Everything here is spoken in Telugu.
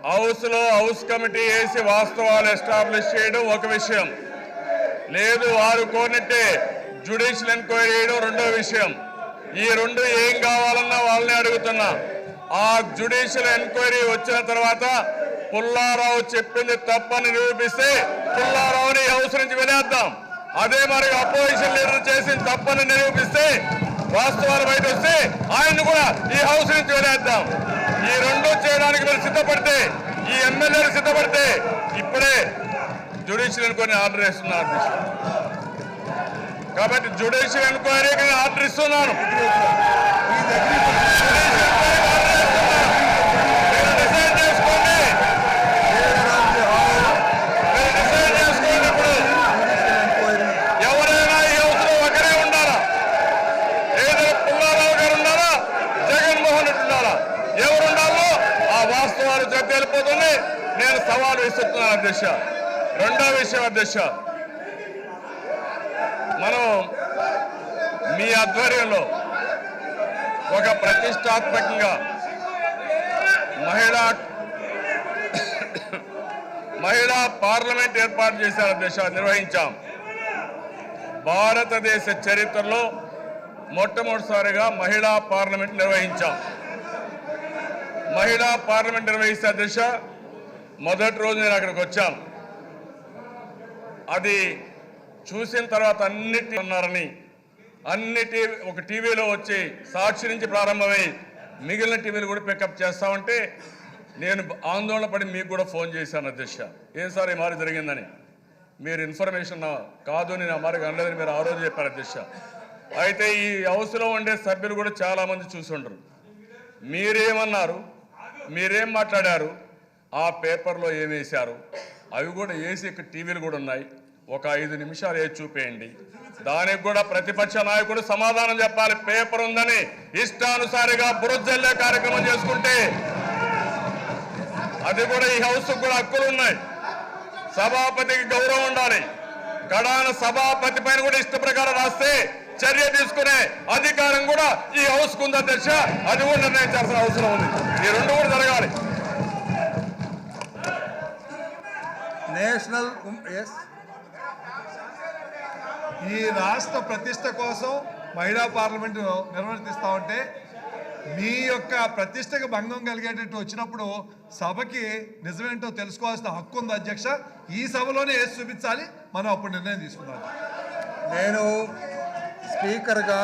హౌస్ కమిటీ వేసి వాస్తవాలు ఎస్టాబ్లిష్ చేయడం ఒక విషయం, లేదు వారు కోరినట్టే జ్యుడిషియల్ ఎంక్వైరీ చేయడం రెండో విషయం. ఈ రెండు ఏం కావాలన్నా వాళ్ళని అడుగుతున్నా. ఆ జ్యుడిషియల్ ఎంక్వైరీ వచ్చిన తర్వాత పుల్లారావు చెప్పింది తప్పని నిరూపిస్తే పుల్లారావుని హౌస్ నుంచి వెలేద్దాం. అదే మరి అపోజిషన్ లీడర్ చేసింది తప్పని నిరూపిస్తే వాస్తవాలు బయట వస్తే ఆయన్ని కూడా ఈ హౌస్ నుంచి వెలేద్దాం. ఈ రెండు చేయడానికి మీరు సిద్ధపడితే, ఈ ఎమ్మెల్యేలు సిద్ధపడితే ఇప్పుడే జ్యుడిషియల్ ఎంక్వైరీ ఆర్డర్ వేస్తున్నారు. కాబట్టి జ్యుడిషియల్ ఎంక్వైరీకి ఆర్డర్ ఇస్తున్నాను. ఎవరైనా ఈ హౌస్ లో ఒకరే ఉండాలా, ఏదో పుల్లారావు గారు ఉండాలా, జగన్మోహన్ రెడ్డి ఉండాలా, ఎవరు ఉండాలో ఆ వాస్తవాలు తెలిపోతుంది. నేను సవాలు విస్తున్నాను అధ్యక్ష. రెండో విషయం అధ్యక్ష, మనం మీ ఆధ్వర్యంలో ఒక ప్రతిష్టాత్మకంగా మహిళా పార్లమెంట్ ఏర్పాటు చేశారు అధ్యక్ష, నిర్వహించాం. భారతదేశ చరిత్రలో మొట్టమొదటిసారిగా మహిళా పార్లమెంట్ నిర్వహించాం. మహిళా పార్లమెంట్ నిర్వహిస్తే అధ్యక్ష మొదటి రోజు నేను అక్కడికి వచ్చాను. అది చూసిన తర్వాత అన్నిటి ఉన్నారని అన్నిటి ఒక టీవీలో వచ్చి సాక్షి నుంచి ప్రారంభమై మిగిలిన టీవీలు కూడా పికప్ చేస్తామంటే నేను ఆందోళన పడి మీకు కూడా ఫోన్ చేశాను అధ్యక్ష. ఏం సార్ ఈ మారి జరిగిందని. మీరు ఇన్ఫర్మేషన్ కాదు, నేను ఆ మారికి అనలేదని మీరు ఆ రోజు చెప్పారు అధ్యక్ష. అయితే ఈ హౌస్లో ఉండే సభ్యులు కూడా చాలామంది చూసి ఉండరు. మీరేమన్నారు, మీరేం మాట్లాడారు, ఆ పేపర్లో ఏం వేశారు, అవి కూడా వేసి ఇక్కడ టీవీలు కూడా ఉన్నాయి. ఒక 5 నిమిషాలు వేసి చూపేయండి. దానికి కూడా ప్రతిపక్ష నాయకుడు సమాధానం చెప్పాలి. పేపర్ ఉందని ఇష్టానుసారిగా బురజల్లే కార్యక్రమం చేసుకుంటే అది కూడా ఈ హౌస్ కూడా హక్కులు ఉన్నాయి. సభాపతికి గౌరవం ఉండాలి. గడాన సభాపతి పైన కూడా ఇష్ట ప్రకారం రాస్తే చర్య తీసుకునే అధికారం కూడా ఈ హౌస్ కు ఉంది అధ్యక్ష. అది కూడా నిర్ణయించాల్సిన అవసరం ఉంది. ఈ రెండు కూడా జరగాలి. నేషనల్ ఈ రాష్ట్ర ప్రతిష్ట కోసం మహిళా పార్లమెంటు నిర్వర్తిస్తా ఉంటే మీ యొక్క ప్రతిష్టకు భంగం కలిగేటట్టు వచ్చినప్పుడు సభకి నిజమేంటో తెలుసుకోవాల్సిన హక్కు ఉంది అధ్యక్ష. ఈ సభలోనే వేసి చూపించాలి, మనం అప్పుడు నిర్ణయం తీసుకుందాం. నేను స్పీకర్గా